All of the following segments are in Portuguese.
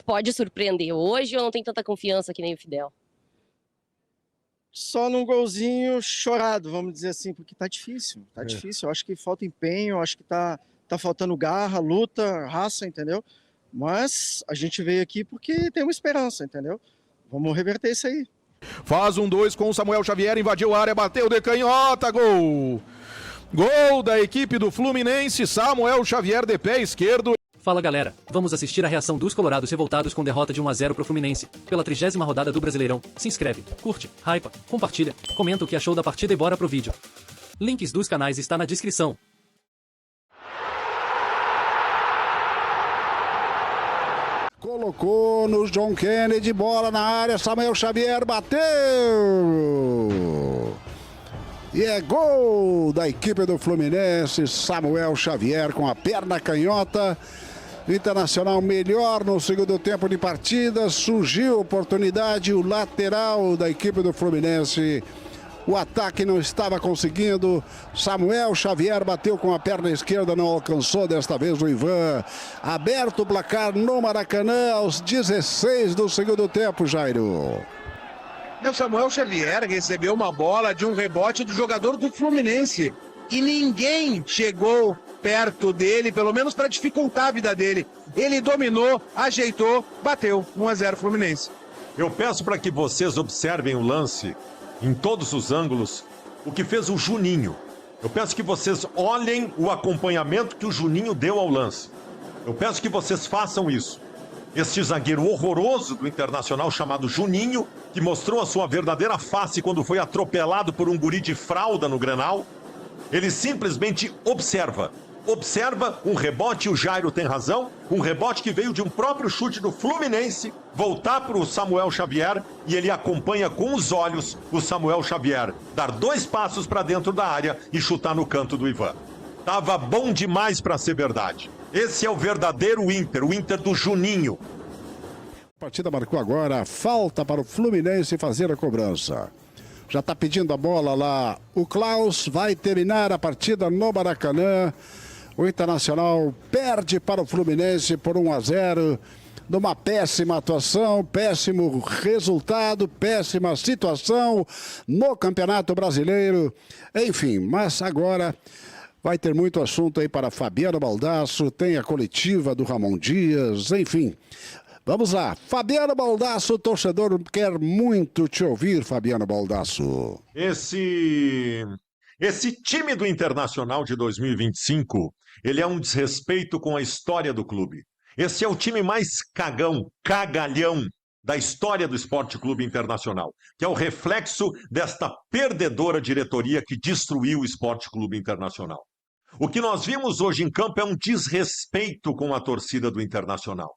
que pode surpreender hoje ou não tem tanta confiança que nem o Fidel? Só num golzinho chorado, vamos dizer assim, porque tá difícil, Eu acho que falta empenho, eu acho que tá faltando garra, luta, raça, entendeu? Mas a gente veio aqui porque tem uma esperança, entendeu? Vamos reverter isso aí. Faz 1-2 com o Samuel Xavier, invadiu a área, bateu de canhota, gol! Gol da equipe do Fluminense, Samuel Xavier de pé esquerdo. Fala galera, vamos assistir a reação dos colorados revoltados com derrota de 1-0 pro Fluminense, pela 30ª rodada do Brasileirão. Se inscreve, curte, hypa, compartilha, comenta o que achou da partida e bora pro vídeo. Links dos canais está na descrição. Colocou no John Kennedy, bola na área, Samuel Xavier bateu! E é gol da equipe do Fluminense, Samuel Xavier com a perna canhota. Internacional melhor no segundo tempo de partida, surgiu oportunidade, o lateral da equipe do Fluminense. O ataque não estava conseguindo. Samuel Xavier bateu com a perna esquerda, não alcançou desta vez o Ivan. Aberto o placar no Maracanã aos 16 do segundo tempo, Jairo. O Samuel Xavier recebeu uma bola de um rebote do jogador do Fluminense. E ninguém chegou perto dele, pelo menos para dificultar a vida dele. Ele dominou, ajeitou, bateu. 1-0 Fluminense. Eu peço para que vocês observem o lance em todos os ângulos, o que fez o Juninho. Eu peço que vocês olhem o acompanhamento que o Juninho deu ao lance. Eu peço que vocês façam isso. Este zagueiro horroroso do Internacional chamado Juninho, que mostrou a sua verdadeira face quando foi atropelado por um guri de fralda no Grenal, ele simplesmente observa um rebote, o Jairo tem razão, um rebote que veio de um próprio chute do Fluminense, voltar para o Samuel Xavier e ele acompanha com os olhos o Samuel Xavier dar 2 passos para dentro da área e chutar no canto do Ivan. Tava bom demais para ser verdade. Esse é o verdadeiro Inter, o Inter do Juninho. A partida marcou agora, falta para o Fluminense fazer a cobrança. Já está pedindo a bola lá. O Klaus vai terminar a partida no Maracanã. O Internacional perde para o Fluminense por 1-0. Numa péssima atuação, péssimo resultado, péssima situação no Campeonato Brasileiro. Enfim, mas agora vai ter muito assunto aí para Fabiano Baldasso. Tem a coletiva do Ramon Dias, enfim. Vamos lá, Fabiano Baldasso, o torcedor quer muito te ouvir, Fabiano Baldasso. Esse time do Internacional de 2025, ele é um desrespeito com a história do clube. Esse é o time mais cagalhão da história do Esporte Clube Internacional, que é o reflexo desta perdedora diretoria que destruiu o Esporte Clube Internacional. O que nós vimos hoje em campo é um desrespeito com a torcida do Internacional.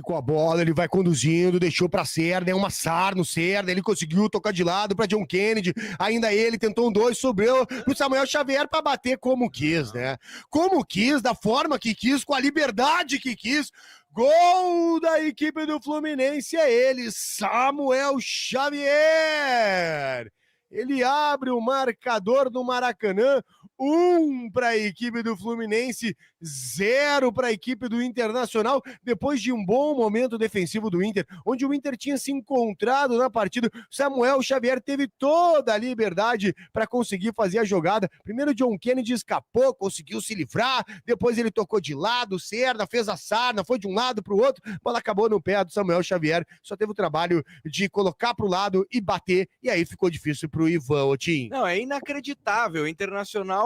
Com a bola, ele vai conduzindo, deixou pra Cerda, é uma sarna no Cerda, ele conseguiu tocar de lado pra John Kennedy, ainda ele tentou 2, sobrou pro Samuel Xavier pra bater como quis, né? Como quis, da forma que quis, com a liberdade que quis. Gol da equipe do Fluminense é ele, Samuel Xavier! Ele abre o marcador do Maracanã, 1 para a equipe do Fluminense, 0 para a equipe do Internacional, depois de um bom momento defensivo do Inter, onde o Inter tinha se encontrado na partida. Samuel Xavier teve toda a liberdade para conseguir fazer a jogada. Primeiro o John Kennedy escapou, conseguiu se livrar, depois ele tocou de lado, Cerda fez a sarna, foi de um lado para o outro, a bola acabou no pé do Samuel Xavier, só teve o trabalho de colocar para o lado e bater, e aí ficou difícil para o Ivan, Otim. Não, é inacreditável, o Internacional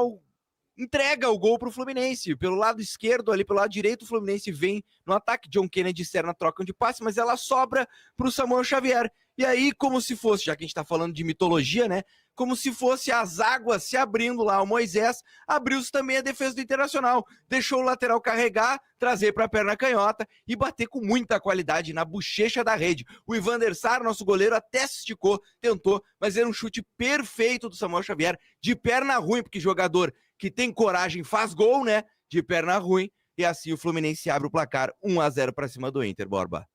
entrega o gol pro Fluminense, pelo lado esquerdo ali, pelo lado direito o Fluminense vem no ataque, John Kennedy e Serna trocam de passe, mas ela sobra pro Samuel Xavier, e aí como se fosse, já que a gente tá falando de mitologia, né, como se fosse as águas se abrindo lá, o Moisés abriu-se também a defesa do Internacional, deixou o lateral carregar, trazer para a perna canhota e bater com muita qualidade na bochecha da rede. O Ivander Sar, nosso goleiro, até se esticou, tentou, mas era um chute perfeito do Samuel Xavier, de perna ruim, porque jogador que tem coragem faz gol, né, de perna ruim, e assim o Fluminense abre o placar 1-0 para cima do Inter, Borba.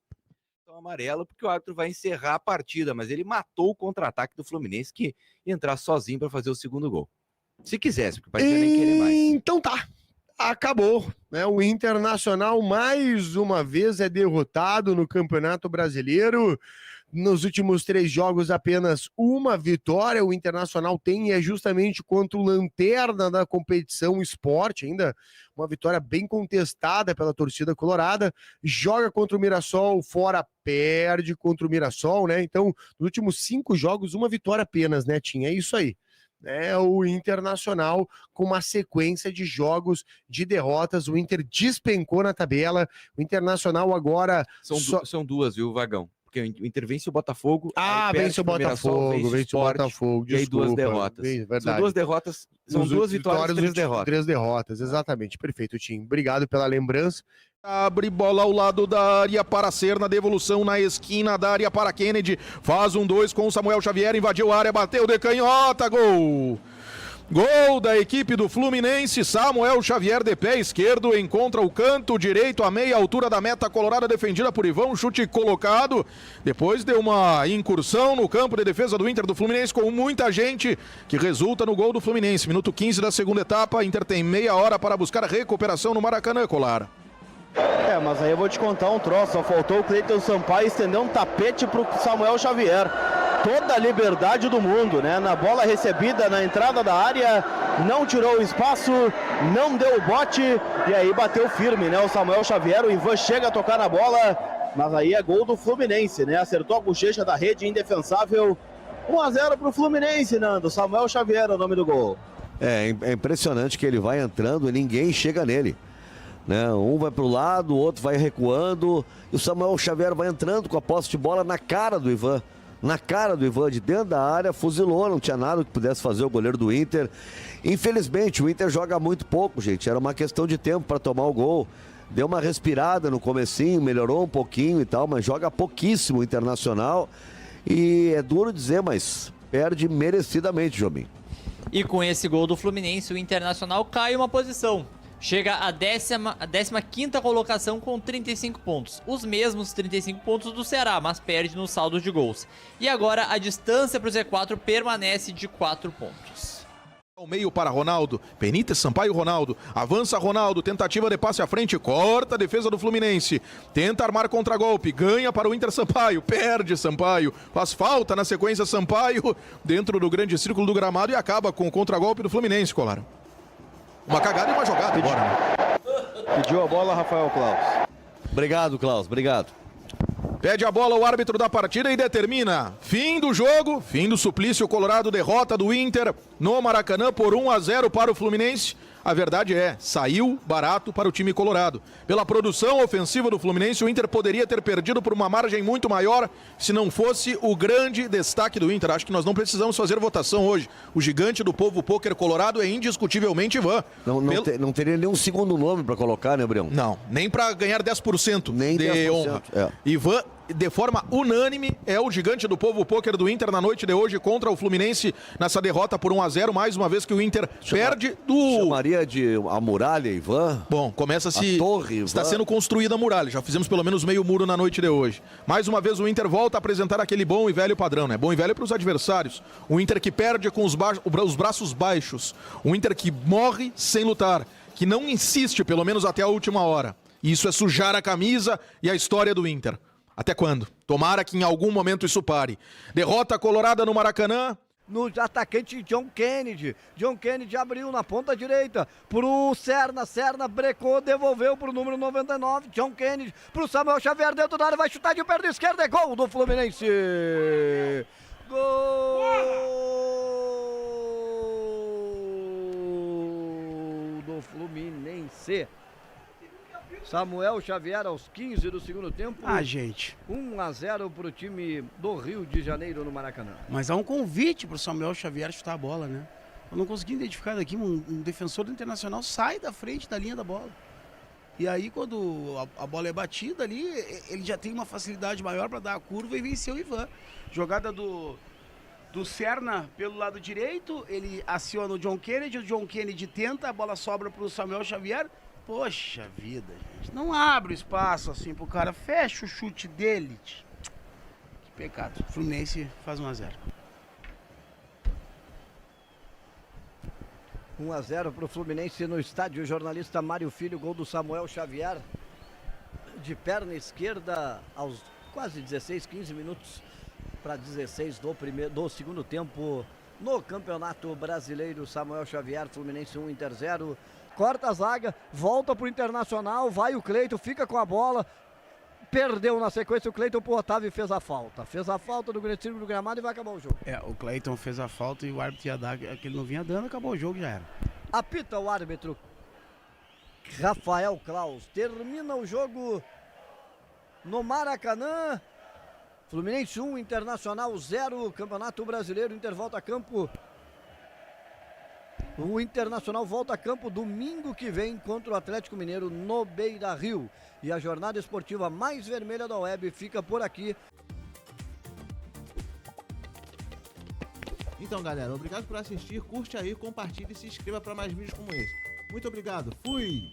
Amarelo, porque o árbitro vai encerrar a partida, mas ele matou o contra-ataque do Fluminense, que ia entrar sozinho para fazer o segundo gol. Se quisesse, porque parecia nem querer mais. Então tá. acabou, né? O Internacional mais uma vez é derrotado no Campeonato Brasileiro. Nos últimos 3 jogos, apenas uma vitória o Internacional tem, e é justamente contra o lanterna da competição, o Sport, ainda uma vitória bem contestada pela torcida colorada. Joga contra o Mirassol fora, perde contra o Mirassol, né? Então, nos últimos 5 jogos, uma vitória apenas, né, Tim? É isso aí. É o Internacional com uma sequência de jogos de derrotas. O Inter despencou na tabela. O Internacional agora... São duas, viu, Vagão? Porque o Inter vence o Botafogo. Vence o Botafogo, vence o Botafogo. E aí 2 derrotas. São 2 derrotas, são 2 vitórias e 3 derrotas. 3 derrotas, exatamente. Perfeito, Tim. Obrigado pela lembrança. Abre bola ao lado da área para ser na devolução na esquina da área para Kennedy. Faz 1-2 com o Samuel Xavier, invadiu a área, bateu de canhota, gol! Gol da equipe do Fluminense. Samuel Xavier de pé esquerdo encontra o canto direito a meia altura da meta colorada, defendida por Ivan, chute colocado. Depois deu uma incursão no campo de defesa do Inter do Fluminense com muita gente, que resulta no gol do Fluminense. Minuto 15 da segunda etapa, Inter tem meia hora para buscar a recuperação no Maracanã, Colar. Mas aí eu vou te contar um troço, só faltou o Cleiton Sampaio estender um tapete pro Samuel Xavier. Toda a liberdade do mundo, né? Na bola recebida na entrada da área, não tirou o espaço, não deu o bote e aí bateu firme, né? O Samuel Xavier, o Ivan chega a tocar na bola, mas aí é gol do Fluminense, né? Acertou a bochecha da rede, indefensável. 1-0 pro Fluminense, Nando. Samuel Xavier é o nome do gol. É impressionante que ele vai entrando e ninguém chega nele. Né? Um vai para o lado, o outro vai recuando, e o Samuel Xavier vai entrando com a posse de bola na cara do Ivan. Na cara do Ivan, de dentro da área, fuzilou, não tinha nada que pudesse fazer o goleiro do Inter. Infelizmente, o Inter joga muito pouco, gente. Era uma questão de tempo para tomar o gol. Deu uma respirada no comecinho, melhorou um pouquinho e tal, mas joga pouquíssimo o Internacional. E é duro dizer, mas perde merecidamente, Jobim. E com esse gol do Fluminense, o Internacional cai uma posição. Chega à 15ª colocação com 35 pontos. Os mesmos 35 pontos do Ceará, mas perde no saldo de gols. E agora a distância para o Z4 permanece de 4 pontos. Ao meio para Ronaldo, Benítez, Sampaio, Ronaldo, avança Ronaldo, tentativa de passe à frente, corta a defesa do Fluminense, tenta armar contragolpe, ganha para o Inter Sampaio, perde Sampaio, faz falta na sequência Sampaio, dentro do grande círculo do gramado e acaba com o contragolpe do Fluminense, Colar. Uma cagada e uma jogada agora, né? Pediu a bola, Rafael Klaus. Obrigado, Klaus, obrigado. Pede a bola o árbitro da partida e determina fim do jogo, fim do suplício colorado, derrota do Inter no Maracanã por 1-0 para o Fluminense. A verdade é, saiu barato para o time colorado. Pela produção ofensiva do Fluminense, o Inter poderia ter perdido por uma margem muito maior se não fosse o grande destaque do Inter. Acho que nós não precisamos fazer votação hoje. O gigante do povo pôquer colorado é indiscutivelmente Ivan. Não teria nenhum segundo nome para colocar, né, Brião? Não, nem para ganhar 10% nem de 10%, honra. É. Ivan, de forma unânime, é o gigante do povo pôquer do Inter na noite de hoje contra o Fluminense nessa derrota por 1-0, mais uma vez que o Inter perde do... Chamaria de a muralha, Ivan? Bom, começa-se... A torre, Ivan. Está sendo construída a muralha, já fizemos pelo menos meio muro na noite de hoje. Mais uma vez o Inter volta a apresentar aquele bom e velho padrão, né? Bom e velho para os adversários. O Inter que perde com os braços baixos. O Inter que morre sem lutar, que não insiste, pelo menos até a última hora. E isso é sujar a camisa e a história do Inter. Até quando? Tomara que em algum momento isso pare. Derrota colorada no Maracanã. No atacante John Kennedy. John Kennedy abriu na ponta direita pro Serna. Serna brecou, devolveu pro número 99. John Kennedy pro Samuel Xavier dentro da área. Vai chutar de perna esquerda. É gol do Fluminense. Gol do Fluminense. Samuel Xavier aos 15 do segundo tempo. Gente. 1-0 pro time do Rio de Janeiro no Maracanã. Mas há um convite pro Samuel Xavier chutar a bola, né? Eu não consegui identificar daqui, um defensor do Internacional sai da frente da linha da bola. E aí quando a bola é batida ali, ele já tem uma facilidade maior para dar a curva e vencer o Ivan. Jogada do Serna pelo lado direito, ele aciona o John Kennedy, o John Kennedy tenta, a bola sobra pro Samuel Xavier. Poxa vida, gente. Não abre o espaço assim pro cara. Fecha o chute dele. Que pecado. O Fluminense faz 1-0. 1-0 para o Fluminense no estádio. O jornalista Mário Filho, gol do Samuel Xavier. De esquerda aos quase 16, 15 minutos para 16 do segundo tempo no Campeonato Brasileiro. Samuel Xavier, Fluminense 1, Inter 0. Corta a zaga, volta pro Internacional, vai o Cleiton, fica com a bola. Perdeu na sequência o Cleiton pro Otávio e fez a falta. Fez a falta do círculo do gramado e vai acabar o jogo. O Cleiton fez a falta e o árbitro ia dar que ele não vinha dando, acabou o jogo, já era. Apita o árbitro Rafael Klaus. Termina o jogo no Maracanã. Fluminense 1, Internacional 0. Campeonato Brasileiro, Inter volta a campo. O Internacional volta a campo domingo que vem contra o Atlético Mineiro no Beira-Rio. E a jornada esportiva mais vermelha da web fica por aqui. Então, galera, obrigado por assistir. Curte aí, compartilhe e se inscreva para mais vídeos como esse. Muito obrigado. Fui!